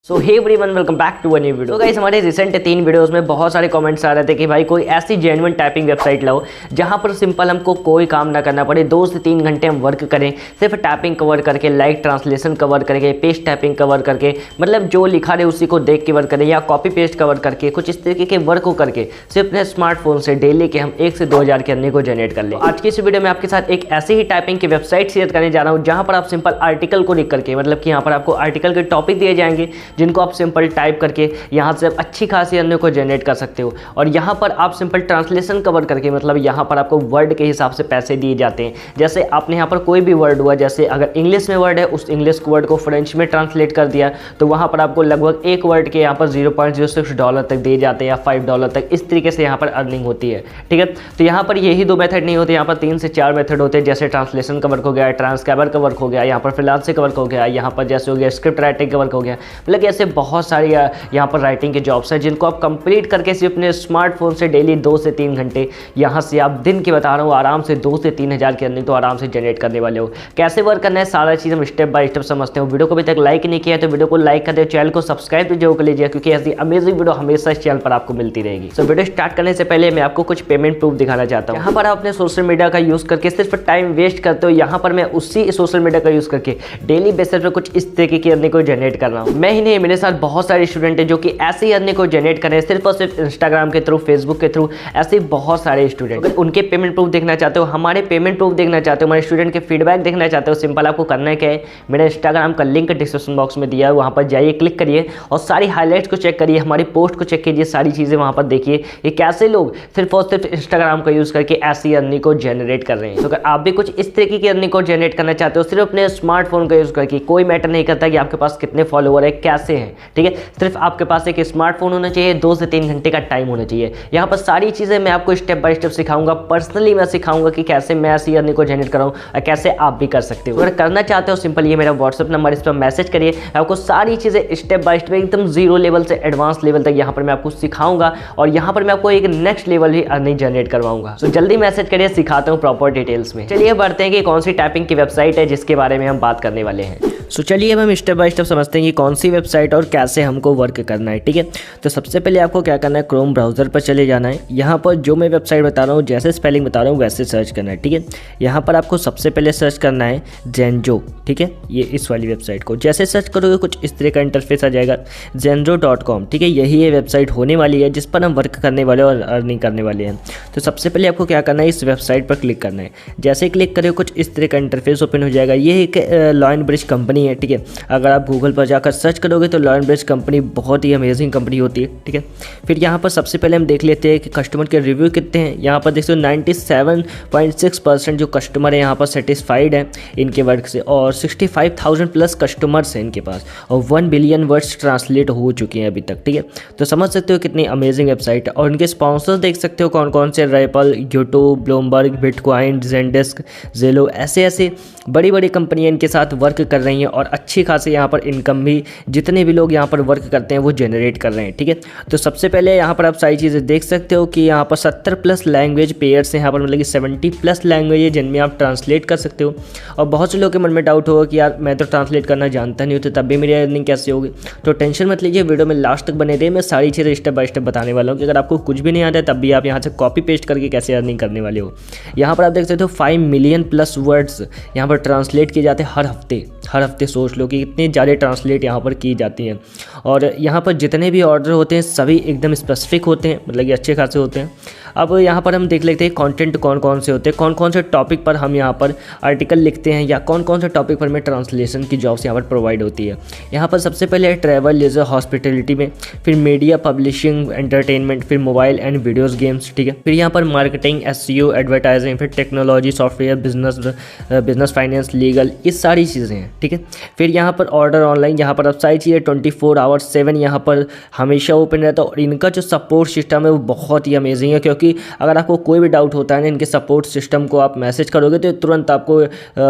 So hey everyone, welcome back to a new video. तो guys, हमारे recent 3 videos में बहुत सारे कमेंट्स आ रहे थे कि भाई कोई ऐसी जेन्युइन टाइपिंग वेबसाइट लाओ जहां पर सिंपल हमको कोई काम ना करना पड़े, 2 से 3 घंटे हम वर्क करें सिर्फ टाइपिंग कवर करके, लाइक ट्रांसलेशन कवर करके, पेस्ट टाइपिंग कवर करके, मतलब जो लिखा रहे उसी को देख के वर्क करें या कॉपी पेस्ट कवर करके, कुछ इस तरीके के वर्क को करके सिर्फ अपने स्मार्टफोन से डेली के हम 1 से 2 हज़ार के अर्निंग को जनरेट कर लें। आज की इस वीडियो में आपके साथ एक ऐसी ही टाइपिंग की वेबसाइट शेयर करने जा रहा हूँ जहाँ पर आप सिंपल आर्टिकल को लिख करके, मतलब कि यहाँ पर आपको आर्टिकल के टॉपिक दिए जाएंगे जिनको आप सिंपल टाइप करके यहाँ से अच्छी खासी अर्निंग को जनरेट कर सकते हो। और यहाँ पर आप सिंपल ट्रांसलेशन कवर करके, मतलब यहाँ पर आपको वर्ड के हिसाब से पैसे दिए जाते हैं। जैसे आपने यहाँ पर कोई भी वर्ड हुआ, जैसे अगर इंग्लिश में वर्ड है उस इंग्लिश वर्ड को फ्रेंच में ट्रांसलेट कर दिया तो वहाँ पर आपको लगभग एक वर्ड के यहाँ पर $0.06 तक दिए जाते हैं या $5 तक। इस तरीके से यहाँ पर अर्निंग होती है। ठीक है, तो यहाँ पर यही 2 मेथड नहीं होते, यहाँ पर 3 से 4 मेथड होते हैं। जैसे ट्रांसलेशन का वर्क हो गया, ट्रांसक्राइबर का वर्क हो गया, यहाँ पर फ्रीलांसिंग का वर्क हो गया, यहाँ पर जैसे हो गया स्क्रिप्ट राइटिंग का वर्क हो गया। मतलब ऐसे बहुत सारी यहाँ पर राइटिंग के जॉब्स हैं जिनको आप कंप्लीट करके सिर्फ अपने स्मार्टफोन से डेली 2 से 3 घंटे यहाँ से आप दिन की बता रहा हूँ आराम से 2 से 3 हज़ार की अर्निंग तो आराम से जनरेट करने वाले हो। कैसे वर्क करना है सारा चीज़ हम स्टेप बाय स्टेप समझते हो। वीडियो को अभी तक लाइक नहीं किया है तो वीडियो को लाइक कर दे, चैनल को सब्सक्राइब जरूर कर लीजिए क्योंकि ऐसी अमेजिंग वीडियो हमेशा इस चैनल पर आपको मिलती रहेगी। तो वीडियो स्टार्ट करने से पहले मैं आपको कुछ पेमेंट प्रूफ दिखाना चाहता हूँ। यहाँ पर आप अपने सोशल मीडिया का यूज़ करके सिर्फ टाइम वेस्ट करते हो, यहाँ पर मैं उसी सोशल मीडिया का यूज़ करके डेली बेसिस पर कुछ इस तरीके की अर्निंग को जनरेट कर रहा हूँ। मैं ही नहीं, मेरे साथ बहुत सारे स्टूडेंट हैं जो कि ऐसे ही अर्निंग को जनरेट करें सिर्फ और सिर्फ इंस्टाग्राम के थ्रू, फेसबुक के थ्रू। ऐसे बहुत सारे स्टूडेंट, अगर उनके पेमेंट प्रूफ देखना चाहते हो, हमारे पेमेंट प्रूफ देखना चाहते हो, हमारे स्टूडेंट के फीडबैक देखना चाहते हो, सिंपल आपको करना है क्या है, मेरा इंस्टाग्राम का लिंक डिस्क्रिप्शन बॉक्स में दिया है, वहाँ पर जाइए, क्लिक करिए और सारी हाईलाइट्स को चेक करिए, हमारी पोस्ट को चेक कीजिए, सारी चीज़ें वहाँ पर देखिए ये कैसे लोग सिर्फ और सिर्फ इंस्टाग्राम का यूज़ करके ऐसी अर्निंग को जनरेट कर रहे हैं। तो अगर आप भी कुछ इस तरीके की अर्निंग को जनरेट करना चाहते हो सिर्फ अपने स्मार्टफोन का यूज़ करके, कोई मैटर नहीं करता कि आपके पास कितने फॉलोअर है, कैसे हैं, ठीक है, सिर्फ आपके पास एक स्मार्टफोन होना चाहिए, 2 से 3 घंटे का टाइम होना चाहिए। यहाँ पर सारी चीज़ें मैं आपको स्टेप बाय स्टेप सिखाऊंगा। पर्सनली मैं सिखाऊंगा कि कैसे मैं ऐसी अर्निंग को जनरेट कराऊँ और कैसे आप भी कर सकते हो। अगर करना चाहते हो सिंपल ये मेरा व्हाट्सअप नंबर, इस पर मैसेज करिए, आपको सारी चीज़ें स्टेप बाय स्टेप एकदम जीरो लेवल से एडवांस लेवल तक यहाँ पर मैं आपको सिखाऊंगा और यहाँ पर मैं आपको एक नेक्स्ट लेवल ही अर्निंग जनरेट करवाऊंगा। तो जल्दी मैसेज करिए, सिखाता हूँ प्रॉपर डिटेल्स में। चलिए बढ़ते हैं कि कौन सी टाइपिंग की वेबसाइट है जिसके बारे में हम बात करने वाले हैं। सो चलिए अब हम स्टेप बाय स्टेप समझते हैं कि कौन सी वेबसाइट और कैसे हमको वर्क करना है। ठीक है, तो सबसे पहले आपको क्या करना है, क्रोम ब्राउज़र पर चले जाना है। यहाँ पर जो मैं वेबसाइट बता रहा हूँ, जैसे स्पेलिंग बता रहा हूँ वैसे सर्च करना है। ठीक है, यहाँ पर आपको सबसे पहले सर्च करना है जेंजो। ठीक है, ये इस वाली वेबसाइट को जैसे सर्च करोगे कुछ इस तरह का इंटरफेस आ जाएगा, zenzo.com। ठीक है, यही ये वेबसाइट होने वाली है जिस पर हम वर्क करने वाले और अर्निंग करने वाले हैं। तो सबसे पहले आपको क्या करना है, इस वेबसाइट पर क्लिक करना है। जैसे क्लिक करें कुछ इस तरह का इंटरफेस ओपन हो जाएगा। ये एक लॉयन ब्रिज कंपनी है। ठीक है, अगर आप गूगल पर जाकर सर्च करोगे तो लॉयन ब्रिज कंपनी बहुत ही अमेजिंग कंपनी होती है। ठीक है, फिर यहाँ पर सबसे पहले हम देख लेते हैं कि कस्टमर के रिव्यू कितने हैं। यहाँ पर देखते हो 97.6% जो कस्टमर है यहाँ पर सेटिस्फाइड है इनके वर्क से और 65,000 प्लस कस्टमर्स हैं इनके पास और 1 बिलियन वर्ड्स ट्रांसलेट हो चुके हैं अभी तक। ठीक है, तो समझ सकते हो कितनी अमेजिंग वेबसाइट है। और इनके स्पॉन्सर्स देख सकते हो कौन कौन से, रेपल, यूट्यूब, ब्लूमबर्ग, बिटकॉइन, ज़ेंडेस्क, ज़ेलो, ऐसे बड़ी बड़ी कंपनियाँ इनके साथ वर्क कर रही हैं और अच्छी खासी यहाँ पर इनकम भी जितने भी लोग यहाँ पर वर्क करते हैं वो जनरेट कर रहे हैं। ठीक है, तो सबसे पहले यहाँ पर आप सारी चीज़ें देख सकते हो कि यहाँ पर 70 प्लस लैंग्वेज पेयर्स हैं यहाँ पर, मतलब कि 70 प्लस लैंग्वेज है जिनमें आप ट्रांसलेट कर सकते हो। और बहुत से लोगों के मन में डाउट होगा कि यार मैं तो ट्रांसलेट करना जानता नहीं होता, तब भी मेरी अर्निंग कैसे होगी। तो टेंशन मत लीजिए, वीडियो में लास्ट तक बने रहिए, मैं सारी चीज़ें स्टेप बाय स्टेप बताने वाला हूँ कि अगर आपको कुछ भी नहीं आता है तब भी आप यहाँ से कॉपी पेस्ट करके कैसे अर्निंग करने वाले हो। यहाँ पर आप देख सकते हो 5 मिलियन प्लस वर्ड्स यहाँ पर ट्रांसलेट किए जाते हैं हर हफ्ते। सोच लो कि इतने ज़्यादा ट्रांसलेट यहाँ पर की जाती हैं और यहाँ पर जितने भी ऑर्डर होते हैं सभी एकदम स्पेसिफिक होते हैं, मतलब कि अच्छे खासे होते हैं। अब यहाँ पर हम देख लेते हैं कंटेंट कौन कौन से होते हैं, कौन कौन से टॉपिक पर हम यहाँ पर आर्टिकल लिखते हैं या कौन कौन से टॉपिक पर हमें ट्रांसलेशन की जॉब्स यहाँ पर प्रोवाइड होती है। यहाँ पर सबसे पहले है ट्रैवल, लेजर, हॉस्पिटलिटी में, फिर मीडिया, पब्लिशिंग, एंटरटेनमेंट, फिर मोबाइल एंड वीडियोज़, गेम्स। ठीक है, फिर यहाँ पर मार्केटिंग, SEO, एडवर्टाइजिंग, फिर technology, software, business, finance, legal, ये सारी चीज़ें हैं। ठीक है, फिर यहाँ पर ऑर्डर ऑनलाइन, यहाँ पर अब सारी चीज़ें 24/7 यहाँ पर हमेशा ओपन रहता है और इनका जो सपोर्ट सिस्टम है वो बहुत ही अमेजिंग है क्योंकि अगर आपको कोई भी डाउट होता है ना, इनके सपोर्ट सिस्टम को आप मैसेज करोगे तो तुरंत आपको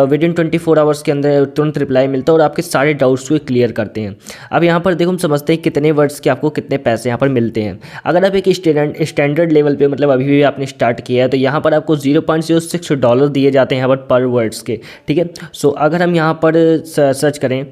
विद इन 24 आवर्स के अंदर तुरंत रिप्लाई मिलता है और आपके सारे डाउट्स को क्लियर करते हैं। अब यहाँ पर देखो हम समझते हैं कितने वर्ड्स के आपको कितने पैसे यहाँ पर मिलते हैं। अगर आप एक स्टैंडर्ड लेवल पे, मतलब अभी भी आपने स्टार्ट किया है, तो यहाँ पर आपको $0.06 दिए जाते हैं यहाँ पर वर्ड्स के। ठीक है, सो अगर हम यहाँ पर सर्च करें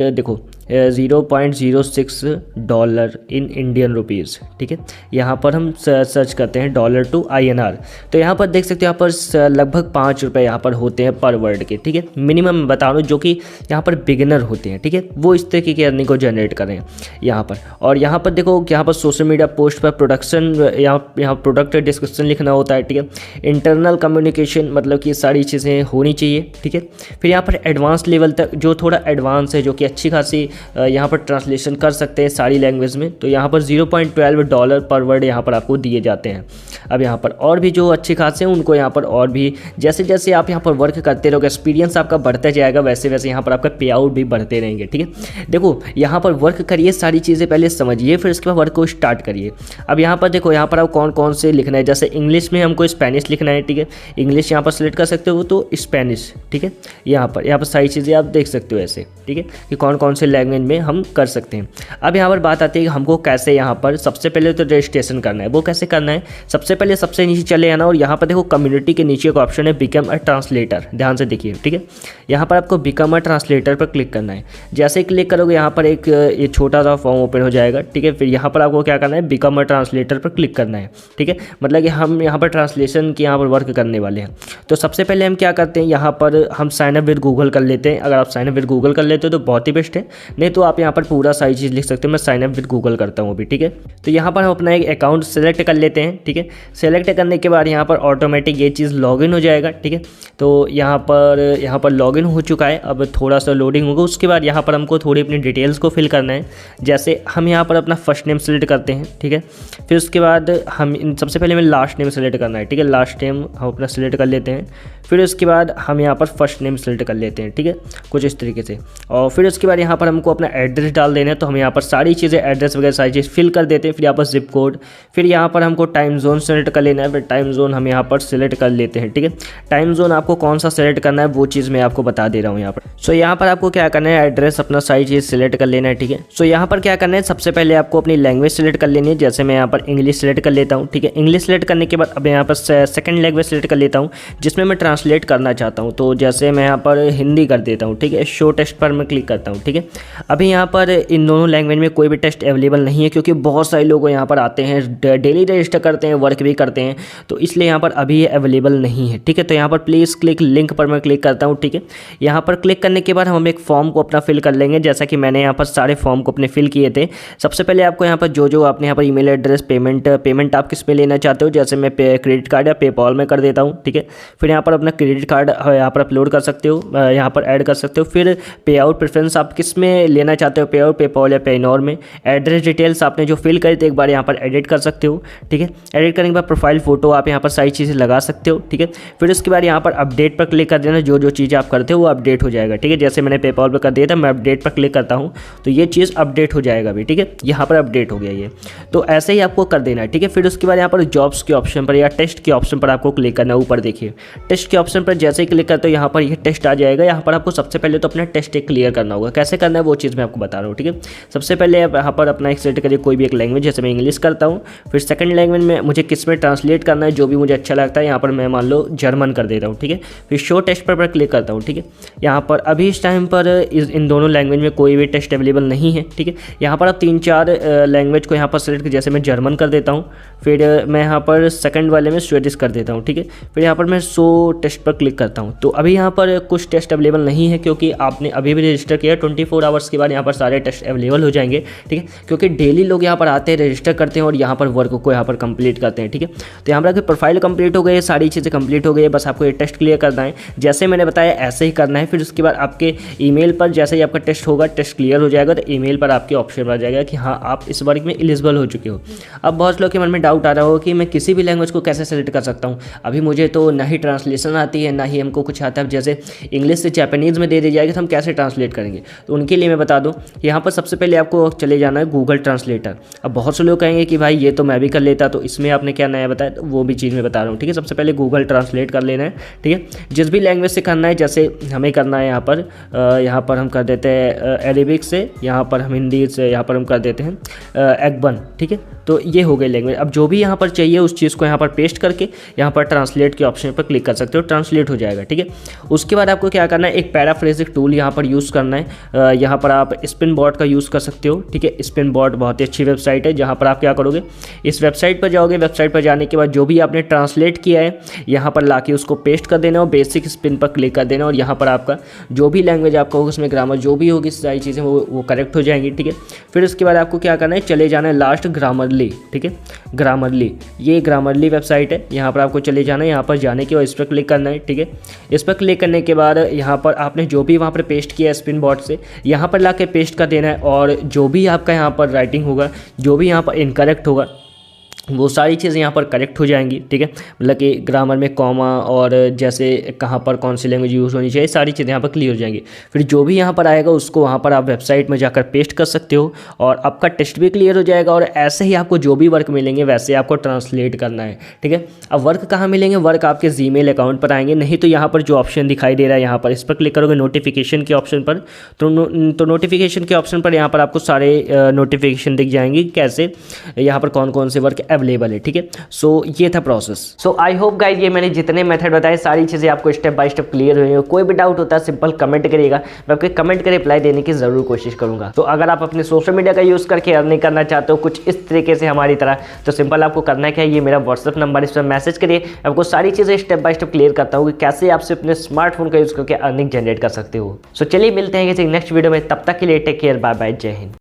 देखो $0.06 इन इंडियन रुपीज़, ठीक है। यहाँ पर हम सर्च करते हैं डॉलर टू INR, तो यहाँ पर देख सकते हो यहाँ पर लगभग 5 रुपये यहाँ पर होते हैं पर वर्ड के, ठीक है। मिनिमम बता रहा हूँ जो कि यहाँ पर बिगिनर होते हैं, ठीक है, वो इस तरीके की अर्निंग को जनरेट करें यहाँ पर। और यहाँ पर देखो यहाँ पर सोशल मीडिया पोस्ट पर प्रोडक्शन, यहाँ प्रोडक्ट डिस्क्रिप्शन लिखना होता है, ठीक है। इंटरनल कम्युनिकेशन, मतलब कि ये सारी चीज़ें होनी चाहिए, ठीक है। फिर यहाँ पर एडवांस लेवल तक जो थोड़ा एडवांस है, जो कि अच्छी खासी यहाँ पर ट्रांसलेशन कर सकते हैं सारी लैंग्वेज में, तो यहाँ पर $0.12 पर वर्ड यहाँ पर आपको दिए जाते हैं। अब यहाँ पर और भी जो अच्छे खासे हैं उनको यहाँ पर और भी जैसे जैसे आप यहाँ पर वर्क करते रहोगे, एक्सपीरियंस आपका बढ़ता जाएगा, वैसे वैसे यहाँ पर आपका पे आउट भी बढ़ते रहेंगे, ठीक है। देखो यहाँ पर वर्क करिए, सारी चीज़ें पहले समझिए, फिर उसके बाद वर्क को स्टार्ट करिए। अब यहाँ पर देखो यहाँ पर आप कौन कौन से लिखना है, जैसे इंग्लिश में हमको स्पेनिश लिखना है, ठीक है, इंग्लिश यहाँ पर सेलेक्ट कर सकते हो, तो स्पेनिश, ठीक है। यहाँ पर सारी चीज़ें आप देख सकते हो ऐसे, ठीक है, कि कौन कौन से लैंग्वेज में हम कर सकते हैं। अब यहाँ पर बात आती है कि हमको कैसे यहाँ पर सबसे पहले तो रजिस्ट्रेशन करना है। वो कैसे करना है, सबसे पहले सबसे नीचे चले आना और यहाँ पर देखो कम्युनिटी के नीचे एक ऑप्शन है बिकम अ ट्रांसलेटर, ध्यान से देखिए, ठीक है। यहाँ पर आपको बिकम अ ट्रांसलेटर पर क्लिक करना है। जैसे ही क्लिक करोगे यहाँ पर एक ये छोटा सा फॉर्म ओपन हो जाएगा, ठीक है। फिर यहाँ पर आपको क्या करना है, बिकम अ ट्रांसलेटर पर क्लिक करना है, ठीक है। मतलब कि हम यहाँ पर ट्रांसलेशन की यहाँ पर वर्क करने वाले हैं। तो सबसे पहले हम क्या करते हैं, यहाँ पर हम साइन अप विद गूगल कर लेते हैं। अगर आप साइन अप विद गूगल कर लेते हो तो बहुत ही बेस्ट है, नहीं तो आप यहाँ पर पूरा सारी चीज़ लिख सकते हो। मैं साइन अप विद गूगल करता हूँ अभी, ठीक है। तो यहाँ पर हम अपना एक अकाउंट सेलेक्ट कर लेते हैं, ठीक है। सेलेक्ट करने के बाद यहाँ पर ऑटोमेटिक ये चीज़ लॉगिन हो जाएगा, ठीक है। तो यहाँ पर लॉगिन हो चुका है। अब थोड़ा सा लोडिंग होगा, उसके बाद यहाँ पर हमको थोड़ी अपनी डिटेल्स को फिल करना है। जैसे हम यहाँ पर अपना फर्स्ट नेम सेलेक्ट करते हैं, ठीक है। फिर उसके बाद हम सबसे पहले हमें लास्ट नेम सेलेक्ट करना है, ठीक है। लास्ट नेम हम अपना सेलेक्ट कर लेते हैं। फिर उसके बाद हम यहाँ पर फर्स्ट नेम सेलेक्ट कर लेते हैं, ठीक है, कुछ इस तरीके से। और फिर उसके बाद यहाँ पर हमको अपना एड्रेस डाल देना है, तो हम यहाँ पर सारी चीज़ें एड्रेस वगैरह सारी चीज़ फिल कर देते हैं। फिर यहाँ पर जिप कोड, फिर यहाँ पर हमको टाइम जोन सेलेक्ट कर लेना है। फिर टाइम जोन हम यहाँ पर सिलेक्ट कर लेते हैं, ठीक है। टाइम जोन आपको कौन सा सेलेक्ट करना है वो चीज़ मैं आपको बता दे रहा हूँ यहाँ पर। सो यहाँ पर आपको क्या करना है, एड्रेस अपना सारी चीज़ सिलेक्ट कर लेना है, ठीक है। सो यहाँ पर क्या करना है, सबसे पहले आपको अपनी लैंग्वेज सेलेक्ट कर लेनी है। जैसे मैं यहाँ पर इंग्लिश सेलेक्ट कर लेता हूँ, ठीक है। इंग्लिश सेलेक्ट करने के बाद अब यहाँ पर सेकंड लैंग्वेज सेलेक्ट कर लेता हूँ जिसमें मैं ट्रांसलेट करना चाहता हूँ। तो जैसे मैं यहाँ पर हिंदी कर देता हूँ, ठीक है। शो टेस्ट पर मैं क्लिक करता हूँ, ठीक है। अभी यहाँ पर इन दोनों लैंग्वेज में कोई भी टेस्ट अवेलेबल नहीं है, क्योंकि बहुत सारे लोग यहाँ पर आते हैं, डेली रजिस्टर करते हैं, वर्क भी करते हैं, तो इसलिए यहाँ पर अभी ये अवेलेबल नहीं है, ठीक है। तो यहाँ पर प्लीज़ क्लिक लिंक पर मैं क्लिक करता हूँ, ठीक है। यहाँ पर क्लिक करने के बाद हम एक फॉर्म को अपना फिल कर लेंगे, जैसा कि मैंने यहाँ पर सारे फॉर्म को अपने फिल किए थे। सबसे पहले आपको यहाँ पर जो आपने यहाँ पर ईमेल एड्रेस, पेमेंट आप किस में लेना चाहते हो, जैसे मैं क्रेडिट कार्ड या पेपॉल में कर देता हूँ, ठीक है। फिर यहाँ पर अपना क्रेडिट कार्ड यहाँ पर अपलोड कर सकते हो, यहाँ पर ऐड कर सकते हो। फिर पे आउट प्रेफरेंस आप किस में लेना चाहते हो, पे आउट, पेपॉल या पेनोर में। एड्रेस डिटेल्स आपने जो फिल करी थी एक बार यहाँ पर एडिट कर सकते हो, ठीक है। एडिट करने के बाद प्रोफाइल फोटो आप यहाँ पर सारी चीज़ें लगा सकते हो, ठीक है। फिर उसके बाद यहाँ पर अपडेट पर क्लिक कर देना, जो चीज़ें आप करते हो वो अपडेट हो जाएगा, ठीक है। जैसे मैंने पेपॉल पर कर दिया था, मैं अपडेट पर क्लिक करता हूँ तो ये चीज़ अपडेट हो जाएगा भी, ठीक है। यहाँ पर अपडेट हो गया ये, तो ऐसे ही आपको कर देना है, ठीक है। फिर उसके बाद यहाँ पर जॉब्स के ऑप्शन पर या टेस्ट के ऑप्शन पर आपको क्लिक करना है। ऊपर देखिए टेस्ट के ऑप्शन पर जैसे ही क्लिक करते हो यहाँ पर ये टेस्ट आ जाएगा। यहाँ पर आपको सबसे पहले तो अपना टेस्ट एक क्लियर करना होगा। कैसे करना है वो चीज़ मैं आपको बता रहा हूँ, ठीक है। सबसे पहले आप यहाँ पर अपना एक सेलेक्ट करिए कोई भी एक लैंग्वेज, जैसे मैं इंग्लिश करता हूँ। फिर सेकंड लैंग्वेज में मुझे किस में ट्रांसलेट करना है, जो भी मुझे अच्छा लगता है, यहाँ पर मैं मान लो जर्मन कर देता हूँ, ठीक है। फिर शो टेस्ट पर क्लिक करता हूँ, ठीक है। यहाँ पर अभी इस टाइम पर इन दोनों लैंग्वेज में कोई भी टेस्ट अवेलेबल नहीं है, ठीक है। यहाँ पर आप 3-4 लैंग्वेज को यहाँ पर सेलेक्ट, जैसे मैं जर्मन कर देता हूँ। फिर मैं यहाँ पर सेकंड वाले में स्वीडिश कर देता हूँ, ठीक है। फिर यहाँ पर मैं शो टेस्ट पर क्लिक करता हूँ। तो अभी यहाँ पर कुछ टेस्ट अवेलेबल नहीं है, क्योंकि आपने अभी भी रजिस्टर किया। 24 आवर्स के बाद यहाँ पर सारे टेस्ट अवेलेबल हो जाएंगे, ठीक है। क्योंकि डेली लोग यहाँ पर आते हैं, रजिस्टर करते हैं और यहाँ पर वर्क को यहाँ पर कंप्लीट करते हैं, ठीक है। तो यहाँ पर आपकी प्रोफाइल कंप्लीट हो गई है, सारी चीज़ें कंप्लीट हो गई है, बस आपको ये टेस्ट क्लियर करना है। जैसे मैंने बताया ऐसे ही करना है। फिर उसके बाद आपके ईमेल पर जैसे ही आपका टेस्ट होगा, टेस्ट क्लियर हो जाएगा, तो ईमेल पर आपके ऑप्शन आ जाएगा कि हाँ आप इस वर्क में एलिजिबल हो चुके हो। अब बहुत लोग के मन में डाउट आ रहा हो कि मैं किसी भी लैंग्वेज को कैसे सेलेक्ट कर सकता हूँ। अभी मुझे तो ना ही ट्रांसलेशन आती है, ना ही हमको कुछ आता है। जैसे इंग्लिश से जापानीज़ में दे दी जाएगी तो हम कैसे ट्रांसलेट करेंगे, तो उनके लिए मैं बता दूं, यहाँ पर सबसे पहले आपको चले जाना है गूगल ट्रांसलेटर। अब बहुत से लोग कहेंगे कि भाई ये तो मैं भी कर लेता, तो इसमें आपने क्या नया बताया, तो वो भी चीज़ मैं बता रहा हूँ, ठीक है। सबसे पहले गूगल ट्रांसलेट कर लेना है, ठीक है। जिस भी लैंग्वेज से करना है, जैसे हमें करना है यहाँ पर हम कर देते हैं अरेबिक से, यहाँ पर हम हिंदी से यहाँ पर हम कर देते हैं एगबन, ठीक है। तो ये हो गई लैंग्वेज। अब जो भी यहाँ पर चाहिए उस चीज़ को यहाँ पर पेस्ट करके यहाँ पर ट्रांसलेट के ऑप्शन पर क्लिक कर सकते हो, ट्रांसलेट हो जाएगा, ठीक है। उसके बाद आपको क्या करना है, एक पैराफ्रेजिक टूल यहाँ पर यूज़ करना है। यहाँ पर आप स्पिन बॉट का यूज़ कर सकते हो, ठीक है। स्पिन बॉट बहुत ही अच्छी वेबसाइट है, जहाँ पर आप क्या करोगे, इस वेबसाइट पर जाओगे, वेबसाइट पर जाने के बाद जो भी आपने ट्रांसलेट किया है यहाँ पर लाके उसको पेस्ट कर देना और बेसिक स्पिन पर क्लिक कर देना, और यहाँ पर आपका जो भी लैंग्वेज आपका होगा उसमें ग्रामर जो भी होगी सारी चीज़ें वो करेक्ट हो जाएंगी, ठीक है। फिर उसके बाद आपको क्या करना है, चले जाना है लास्ट ग्रामरली, ठीक है। ग्रामरली, ये ग्रामरली वेबसाइट है, यहाँ पर आपको चले जाना है। यहाँ पर जाने के बाद इस पर क्लिक करना है, ठीक है। इस पर क्लिक करने के बाद यहाँ पर आपने जो भी वहाँ पर पेस्ट किया है स्पिन बॉट से, यहाँ पर लाके पेस्ट कर देना है, और जो भी आपका यहाँ पर राइटिंग होगा, जो भी यहाँ पर इनकरेक्ट होगा वो सारी चीज़ें यहाँ पर करेक्ट हो जाएंगी, ठीक है। मतलब कि ग्रामर में कॉमा और जैसे कहाँ पर कौन सी लैंग्वेज यूज़ होनी चाहिए, सारी चीज़ें यहाँ पर क्लियर हो जाएंगी। फिर जो भी यहाँ पर आएगा उसको वहाँ पर आप वेबसाइट में जाकर पेस्ट कर सकते हो और आपका टेस्ट भी क्लियर हो जाएगा। और ऐसे ही आपको जो भी वर्क मिलेंगे वैसे आपको ट्रांसलेट करना है, ठीक है। अब वर्क कहाँ मिलेंगे, वर्क आपके जीमेल अकाउंट पर आएंगे, नहीं तो यहाँ पर जो ऑप्शन दिखाई दे रहा है यहाँ पर, इस पर क्लिक करोगे नोटिफिकेशन के ऑप्शन पर, तो नोटिफिकेशन के ऑप्शन पर यहाँ पर आपको सारे नोटिफिकेशन दिख जाएंगे, कैसे यहाँ पर कौन कौन से वर्क अवेलेबल है, ठीक है। सो ये था process. So I hope guys ये मैंने जितने मेथड बताए सारी चीज़ें आपको स्टेप बाय स्टेप क्लियर हुई है। कोई भी डाउट होता है सिंपल कमेंट करिएगा, मैं आपके कमेंट के रिप्लाई देने की ज़रूर कोशिश करूंगा। तो अगर आप अपने सोशल मीडिया का यूज़ करके अर्निंग करना चाहते हो कुछ इस तरीके से हमारी तरह, तो सिंपल आपको करना क्या है, ये मेरा व्हाट्सअप नंबर, इस पर मैसेज करिए, आपको सारी चीज़ें स्टेप बाय स्टेप क्लियर करता हूँ कि कैसे आप अपने स्मार्टफोन का यूज़ करके अर्निंग जनरेट कर सकते हो। सो चलिए मिलते हैं किसी नेक्स्ट वीडियो में, तब तक के लिए टेक केयर, बाय बाय, जय हिंद।